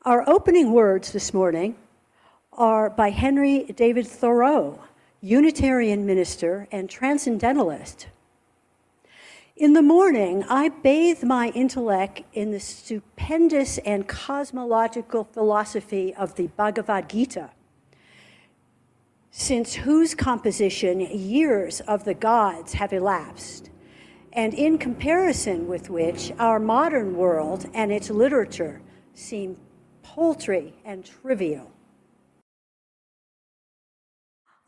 Our opening words this morning are by Henry David Thoreau, Unitarian minister and transcendentalist. In the morning, I bathe my intellect in the stupendous and cosmological philosophy of the Bhagavad Gita, since whose composition years of the gods have elapsed, and in comparison with which our modern world and its literature seem paltry and trivial.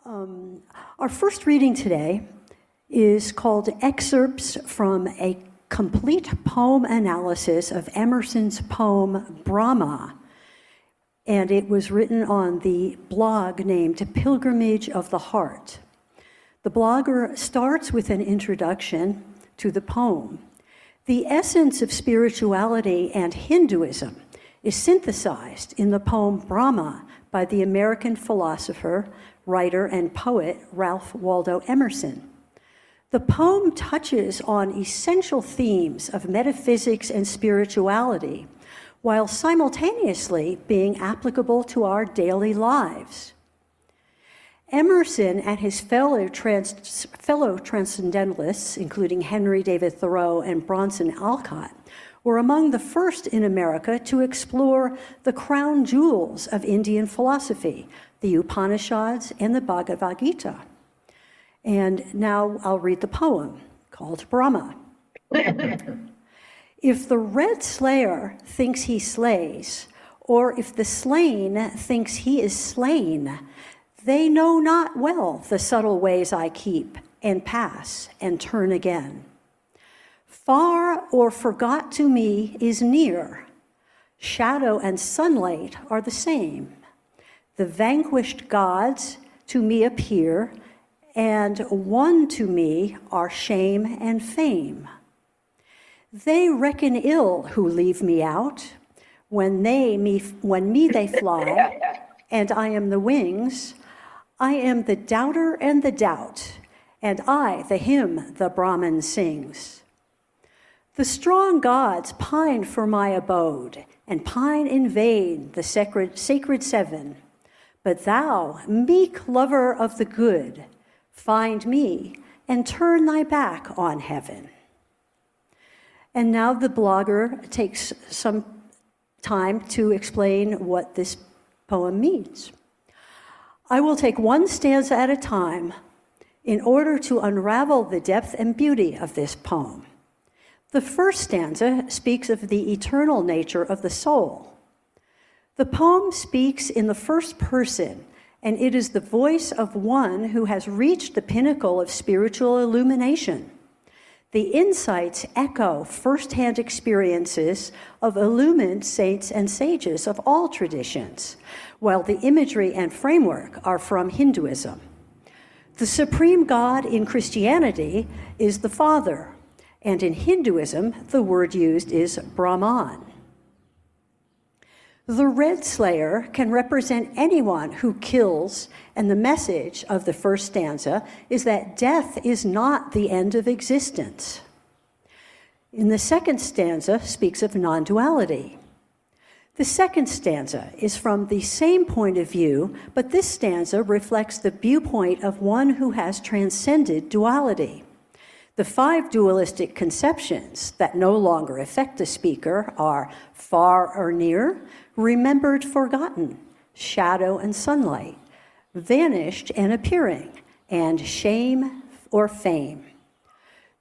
Our first reading today is called Excerpts from a Complete Poem Analysis of Emerson's poem Brahma, and it was written on the blog named Pilgrimage of the Heart. The blogger starts with an introduction to the poem. The essence of spirituality and Hinduism is synthesized in the poem Brahma by the American philosopher, writer, and poet Ralph Waldo Emerson. The poem touches on essential themes of metaphysics and spirituality, while simultaneously being applicable to our daily lives. Emerson and his fellow transcendentalists, including Henry David Thoreau and Bronson Alcott, were among the first in America to explore the crown jewels of Indian philosophy, the Upanishads and the Bhagavad Gita. And now I'll read the poem called Brahma. If the red slayer thinks he slays, or if the slain thinks he is slain, they know not well the subtle ways I keep, and pass and turn again. Far or forgot to me is near. Shadow and sunlight are the same. The vanquished gods to me appear, and one to me are shame and fame. They reckon ill who leave me out. When me they fly, and I am the wings. I am the doubter and the doubt, and I the hymn the Brahmin sings. The strong gods pine for my abode, and pine in vain the sacred seven. But thou, meek lover of the good, find me and turn thy back on heaven. And now the blogger takes some time to explain what this poem means. I will take one stanza at a time in order to unravel the depth and beauty of this poem. The first stanza speaks of the eternal nature of the soul. The poem speaks in the first person, and it is the voice of one who has reached the pinnacle of spiritual illumination. The insights echo firsthand experiences of illumined saints and sages of all traditions, while the imagery and framework are from Hinduism. The supreme God in Christianity is the Father, and in Hinduism, the word used is Brahman. The red slayer can represent anyone who kills, and the message of the first stanza is that death is not the end of existence. In the second stanza speaks of non-duality. The second stanza is from the same point of view, but this stanza reflects the viewpoint of one who has transcended duality. The 5 dualistic conceptions that no longer affect the speaker are far or near, remembered, forgotten, shadow and sunlight, vanished and appearing, and shame or fame.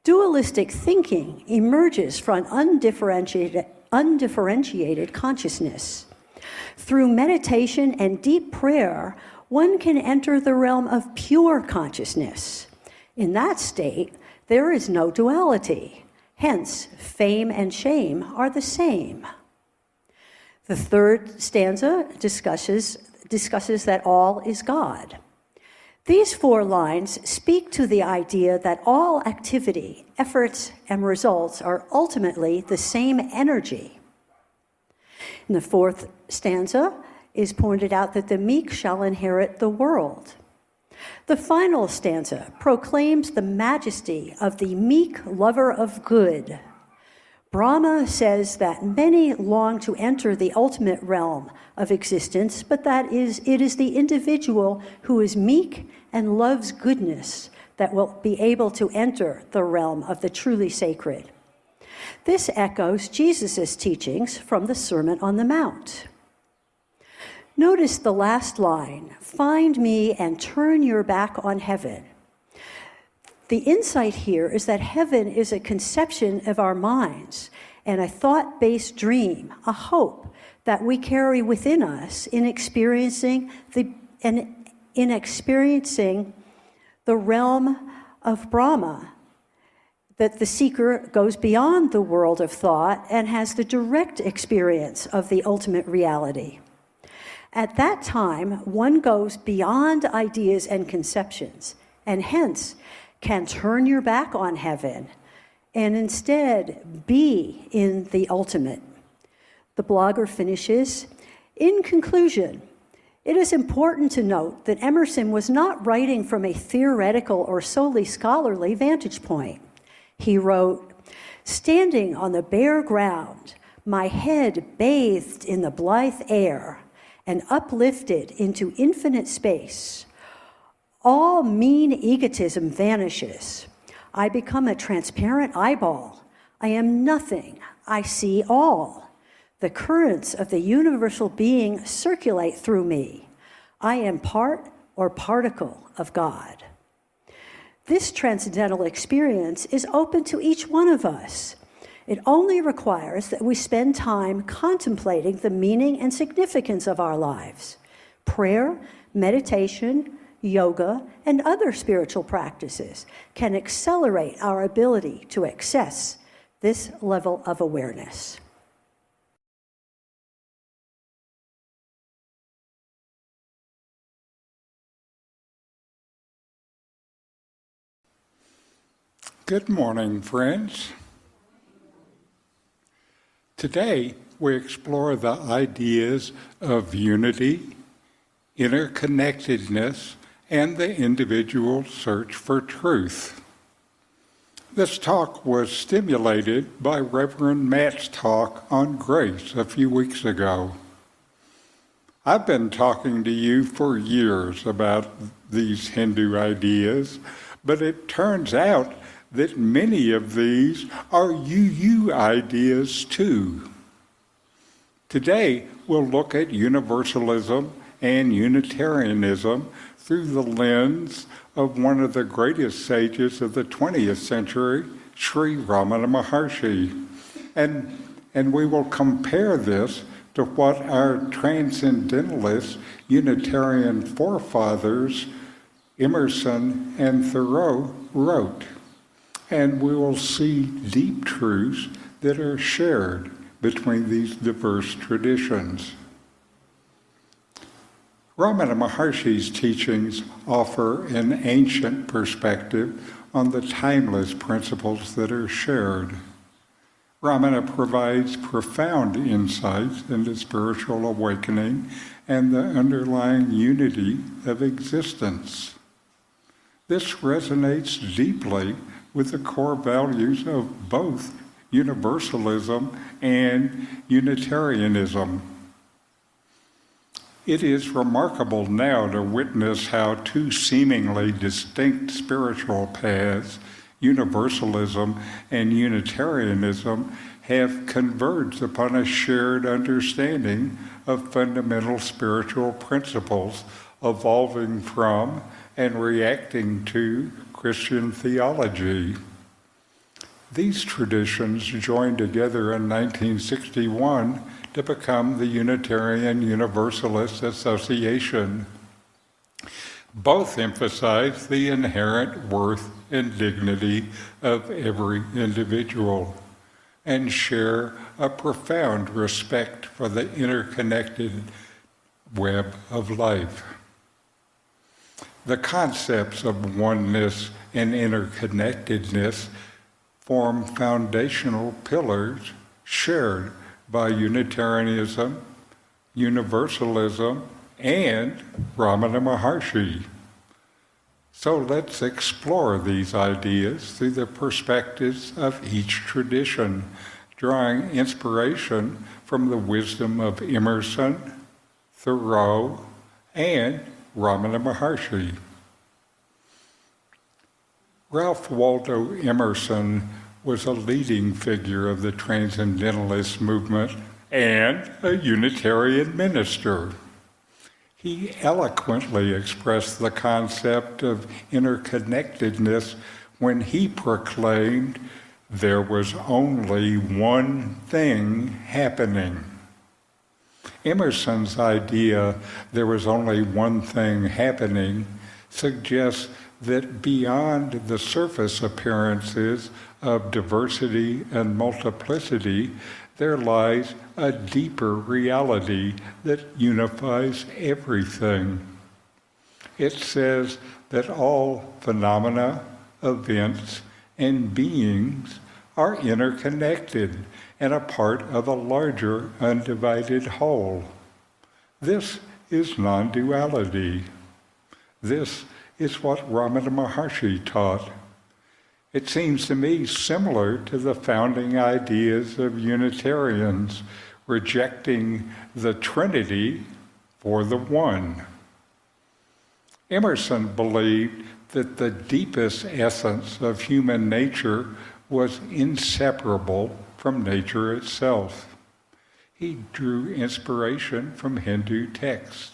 Dualistic thinking emerges from undifferentiated consciousness. Through meditation and deep prayer, one can enter the realm of pure consciousness. In that state, there is no duality. Hence, fame and shame are the same. The third stanza discusses that all is God. These 4 lines speak to the idea that all activity, efforts, and results are ultimately the same energy. In the 4th stanza is pointed out that the meek shall inherit the world. The final stanza proclaims the majesty of the meek lover of good. Brahma says that many long to enter the ultimate realm of existence, but it is the individual who is meek and loves goodness that will be able to enter the realm of the truly sacred. This echoes Jesus' teachings from the Sermon on the Mount. Notice the last line, "Find me and turn your back on heaven." The insight here is that heaven is a conception of our minds and a thought-based dream, a hope that we carry within us in experiencing the realm of Brahma, that the seeker goes beyond the world of thought and has the direct experience of the ultimate reality. At that time, one goes beyond ideas and conceptions, and hence can turn your back on heaven and instead be in the ultimate. The blogger finishes, "In conclusion, it is important to note that Emerson was not writing from a theoretical or solely scholarly vantage point. He wrote, 'Standing on the bare ground, my head bathed in the blithe air and uplifted into infinite space, all mean egotism vanishes. I become a transparent eyeball. I am nothing. I see all. The currents of the universal being circulate through me. I am part or particle of God.' This transcendental experience is open to each one of us. It only requires that we spend time contemplating the meaning and significance of our lives. Prayer, meditation, yoga, and other spiritual practices can accelerate our ability to access this level of awareness." Good morning, friends. Today, we explore the ideas of unity, interconnectedness, and the individual search for truth. This talk was stimulated by Reverend Matt's talk on grace a few weeks ago. I've been talking to you for years about these Hindu ideas, but it turns out that many of these are UU ideas too. Today, we'll look at Universalism and Unitarianism through the lens of one of the greatest sages of the 20th century, Sri Ramana Maharshi. And we will compare this to what our transcendentalist Unitarian forefathers, Emerson and Thoreau, wrote. And we will see deep truths that are shared between these diverse traditions. Ramana Maharshi's teachings offer an ancient perspective on the timeless principles that are shared. Ramana provides profound insights into spiritual awakening and the underlying unity of existence. This resonates deeply with the core values of both Universalism and Unitarianism. It is remarkable now to witness how two seemingly distinct spiritual paths, Universalism and Unitarianism, have converged upon a shared understanding of fundamental spiritual principles evolving from and reacting to Christian theology. These traditions joined together in 1961 to become the Unitarian-Universalist Association. Both emphasize the inherent worth and dignity of every individual and share a profound respect for the interconnected web of life. The concepts of oneness and interconnectedness form foundational pillars shared by Unitarianism, Universalism, and Ramana Maharshi. So let's explore these ideas through the perspectives of each tradition, drawing inspiration from the wisdom of Emerson, Thoreau, and Ramana Maharshi. Ralph Waldo Emerson was a leading figure of the transcendentalist movement and a Unitarian minister. He eloquently expressed the concept of interconnectedness when he proclaimed there was only one thing happening. Emerson's idea there was only one thing happening suggests that beyond the surface appearances of diversity and multiplicity, there lies a deeper reality that unifies everything. It says that all phenomena, events, and beings are interconnected and a part of a larger undivided whole. This is non-duality. This is what Ramana Maharshi taught. It seems to me similar to the founding ideas of Unitarians, rejecting the Trinity for the one. Emerson believed that the deepest essence of human nature was inseparable from nature itself. He drew inspiration from Hindu texts.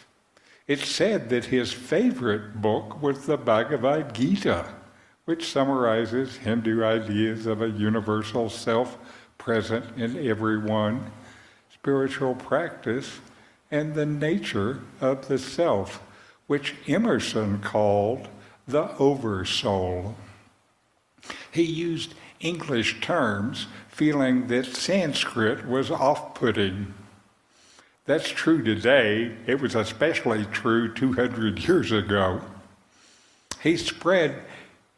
It said that his favorite book was the Bhagavad Gita, which summarizes Hindu ideas of a universal self present in everyone, spiritual practice, and the nature of the self, which Emerson called the oversoul. He used English terms, feeling that Sanskrit was off-putting. That's true today. It was especially true 200 years ago. He spread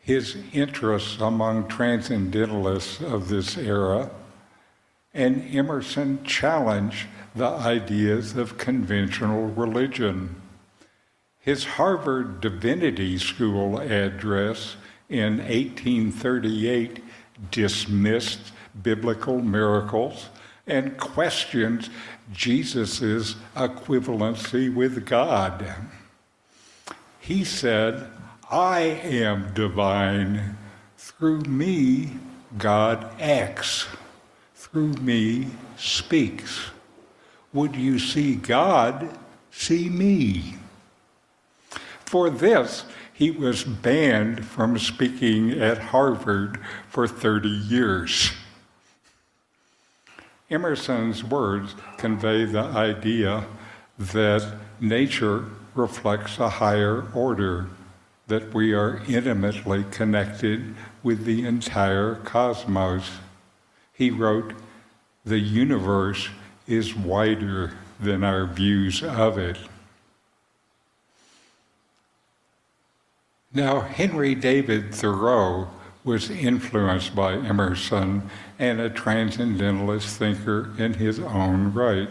his interests among transcendentalists of this era, and Emerson challenged the ideas of conventional religion. His Harvard Divinity School address in 1838 dismissed biblical miracles and questioned Jesus' equivalency with God. He said, "I am divine. Through me, God acts. Through me, speaks. Would you see God? See me." For this, he was banned from speaking at Harvard for 30 years. Emerson's words convey the idea that nature reflects a higher order, that we are intimately connected with the entire cosmos. He wrote, "The universe is wider than our views of it." Now, Henry David Thoreau was influenced by Emerson and a transcendentalist thinker in his own right.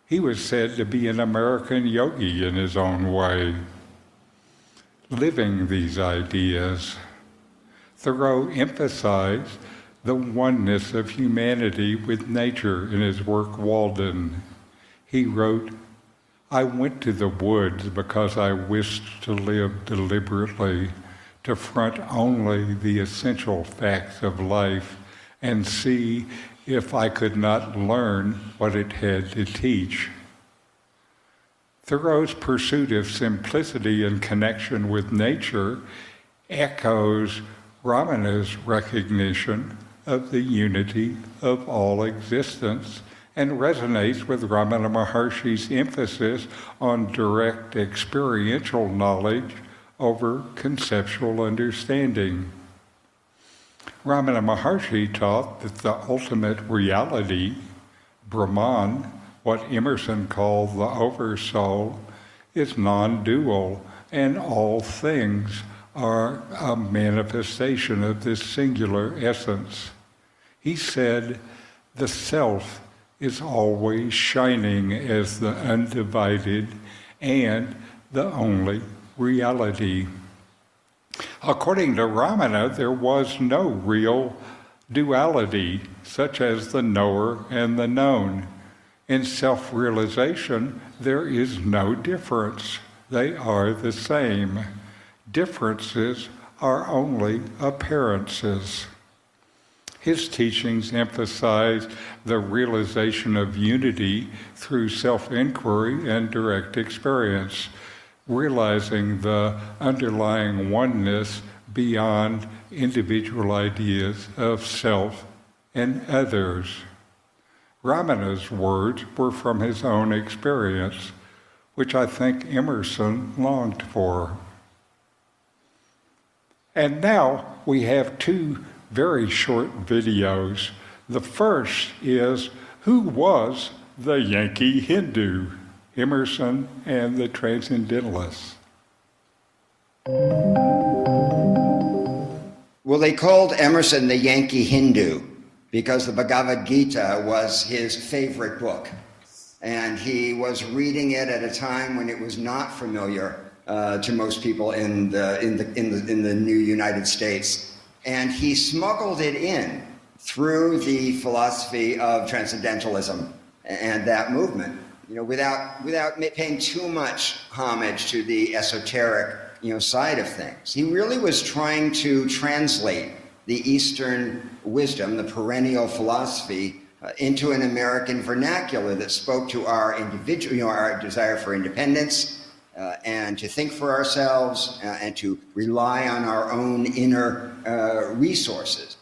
He was said to be an American yogi in his own way. Living these ideas, Thoreau emphasized the oneness of humanity with nature in his work Walden. He wrote, "I went to the woods because I wished to live deliberately, to front only the essential facts of life and see if I could not learn what it had to teach." Thoreau's pursuit of simplicity and connection with nature echoes Ramana's recognition of the unity of all existence and resonates with Ramana Maharshi's emphasis on direct experiential knowledge over conceptual understanding. Ramana Maharshi taught that the ultimate reality, Brahman, what Emerson called the oversoul, is non-dual, and all things are a manifestation of this singular essence. He said, "The self is always shining as the undivided and the only reality." According to Ramana, there was no real duality, such as the knower and the known. In self-realization, there is no difference. They are the same. Differences are only appearances. His teachings emphasize the realization of unity through self-inquiry and direct experience, realizing the underlying oneness beyond individual ideas of self and others. Ramana's words were from his own experience, which I think Emerson longed for. And now we have two very short videos. The first is, who was the Yankee Hindu? Emerson and the Transcendentalists. Well, they called Emerson the Yankee Hindu because the Bhagavad Gita was his favorite book. And he was reading it at a time when it was not familiar to most people in the new United States. And he smuggled it in through the philosophy of transcendentalism and that movement, without paying too much homage to the esoteric, side of things. He really was trying to translate the Eastern wisdom, the perennial philosophy, into an American vernacular that spoke to our individual, our desire for independence, and to think for ourselves, and to rely on our own inner resources.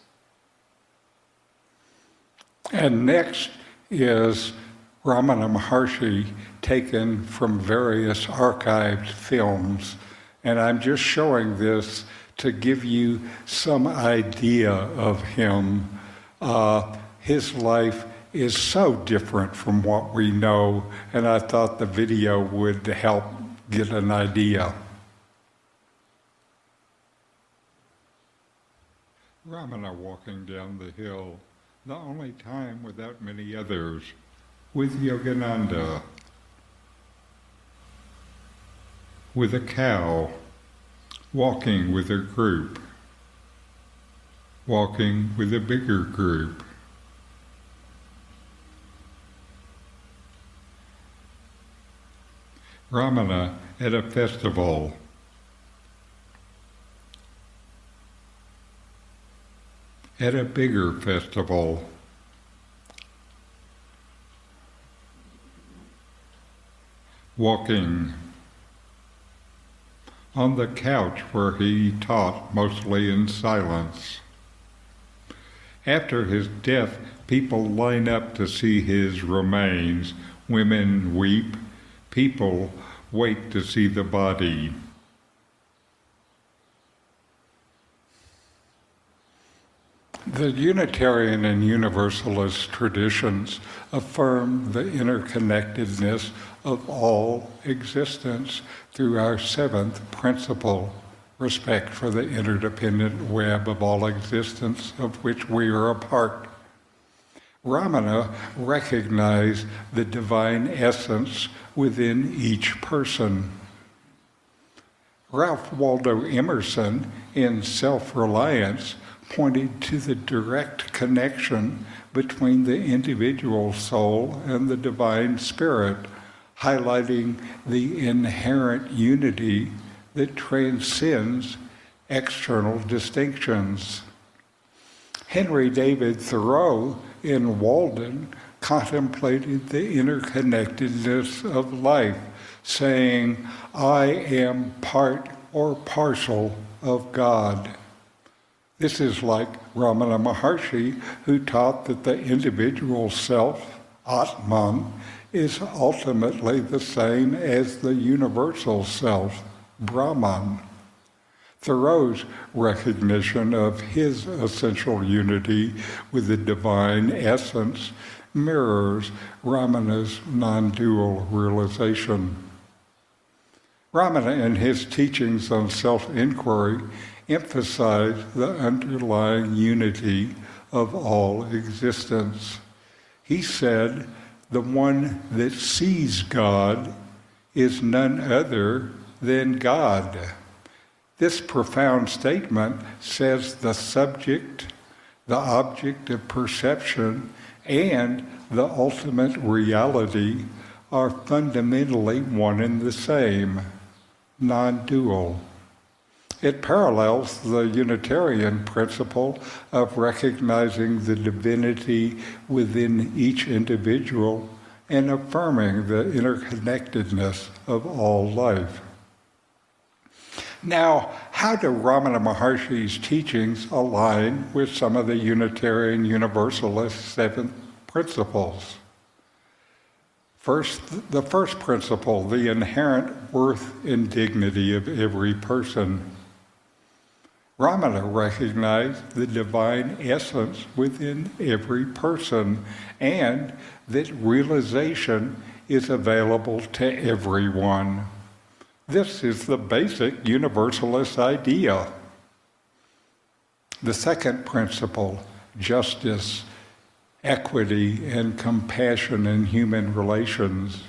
And next is Ramana Maharshi, taken from various archived films. And I'm just showing this to give you some idea of him. His life is so different from what we know, and I thought the video would help get an idea. Ramana walking down the hill, the only time without many others, with Yogananda, with a cow, walking with a group, walking with a bigger group. Ramana at a festival. At a bigger festival. Walking on the couch where he taught mostly in silence. After his death, people line up to see his remains. Women weep. People wait to see the body. The Unitarian and Universalist traditions affirm the interconnectedness of all existence through our seventh principle, respect for the interdependent web of all existence of which we are a part. Ramana recognized the divine essence within each person. Ralph Waldo Emerson, in Self-Reliance, pointed to the direct connection between the individual soul and the divine spirit, highlighting the inherent unity that transcends external distinctions. Henry David Thoreau, in Walden, contemplated the interconnectedness of life, saying, "I am part or parcel of God." This is like Ramana Maharshi, who taught that the individual self, Atman, is ultimately the same as the universal self, Brahman. Thoreau's recognition of his essential unity with the divine essence mirrors Ramana's non-dual realization. Ramana, in his teachings on self-inquiry, emphasized the underlying unity of all existence. He said, "The one that sees God is none other than God." This profound statement says the subject, the object of perception, and the ultimate reality are fundamentally one and the same, non-dual. It parallels the Unitarian principle of recognizing the divinity within each individual and affirming the interconnectedness of all life. Now, how do Ramana Maharshi's teachings align with some of the Unitarian Universalist 7 principles? First, the first principle, the inherent worth and dignity of every person. Ramana recognized the divine essence within every person and that realization is available to everyone. This is the basic Universalist idea. The second principle, justice, equity, and compassion in human relations.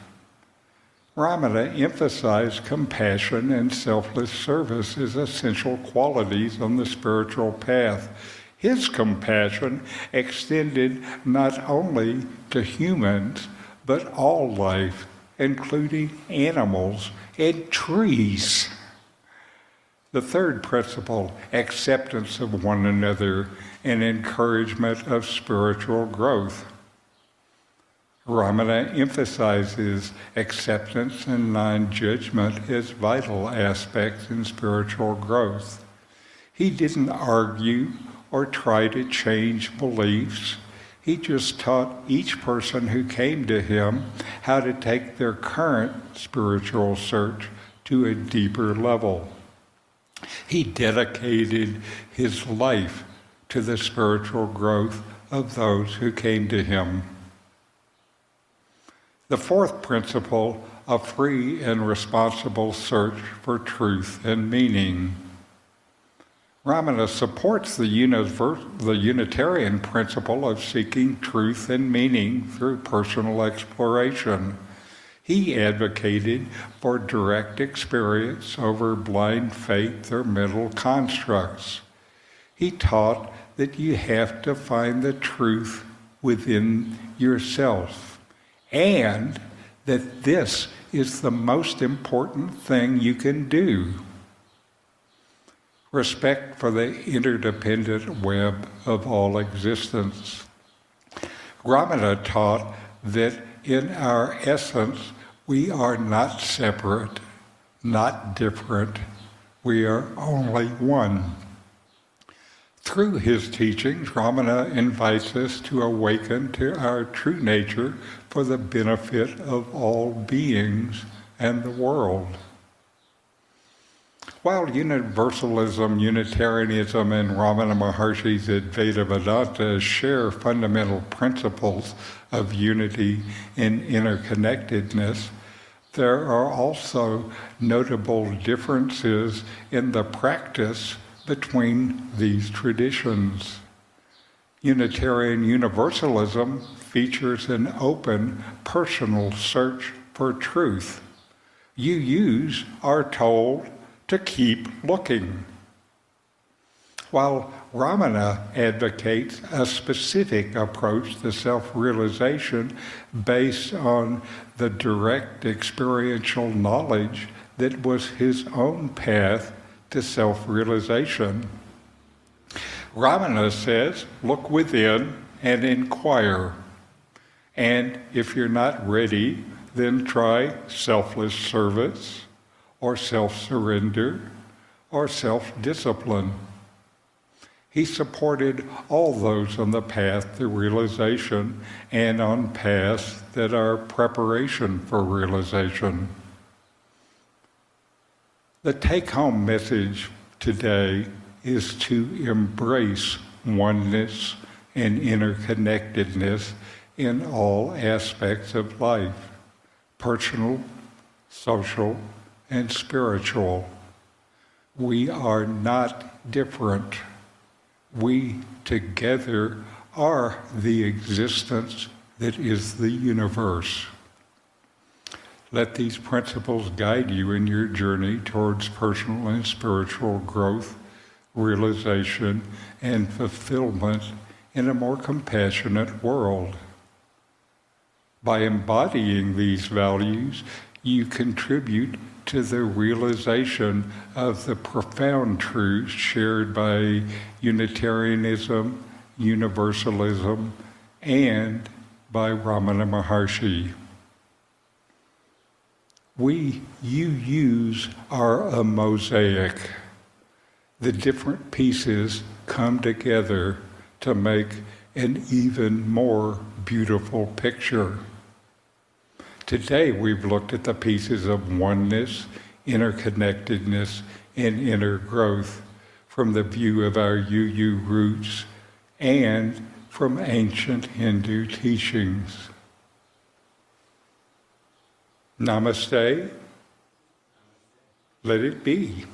Ramana emphasized compassion and selfless service as essential qualities on the spiritual path. His compassion extended not only to humans, but all life, including animals and trees. The third principle, acceptance of one another and encouragement of spiritual growth. Ramana emphasizes acceptance and non-judgment as vital aspects in spiritual growth. He didn't argue or try to change beliefs. He just taught each person who came to him how to take their current spiritual search to a deeper level. He dedicated his life to the spiritual growth of those who came to him. The fourth principle, a free and responsible search for truth and meaning. Ramana supports the Unitarian principle of seeking truth and meaning through personal exploration. He advocated for direct experience over blind faith or mental constructs. He taught that you have to find the truth within yourself, and that this is the most important thing you can do. Respect for the interdependent web of all existence. Ramana taught that in our essence, we are not separate, not different. We are only one. Through his teachings, Ramana invites us to awaken to our true nature for the benefit of all beings and the world. While Universalism, Unitarianism, and Ramana Maharshi's Advaita Vedanta share fundamental principles of unity and interconnectedness, there are also notable differences in the practice between these traditions. Unitarian Universalism features an open, personal search for truth. You are told to keep looking. While Ramana advocates a specific approach to self-realization based on the direct experiential knowledge that was his own path to self-realization. Ramana says, look within and inquire. And if you're not ready, then try selfless service, or self-surrender, or self-discipline. He supported all those on the path to realization and on paths that are preparation for realization. The take-home message today is to embrace oneness and interconnectedness in all aspects of life, personal, social, and spiritual. We are not different. We together are the existence that is the universe. Let these principles guide you in your journey towards personal and spiritual growth, realization, and fulfillment in a more compassionate world. By embodying these values, you contribute to the realization of the profound truths shared by Unitarianism, Universalism, and by Ramana Maharshi. You use a mosaic. The different pieces come together to make an even more beautiful picture. Today we've looked at the pieces of oneness, interconnectedness, and inner growth from the view of our UU roots and from ancient Hindu teachings. Namaste. Let it be.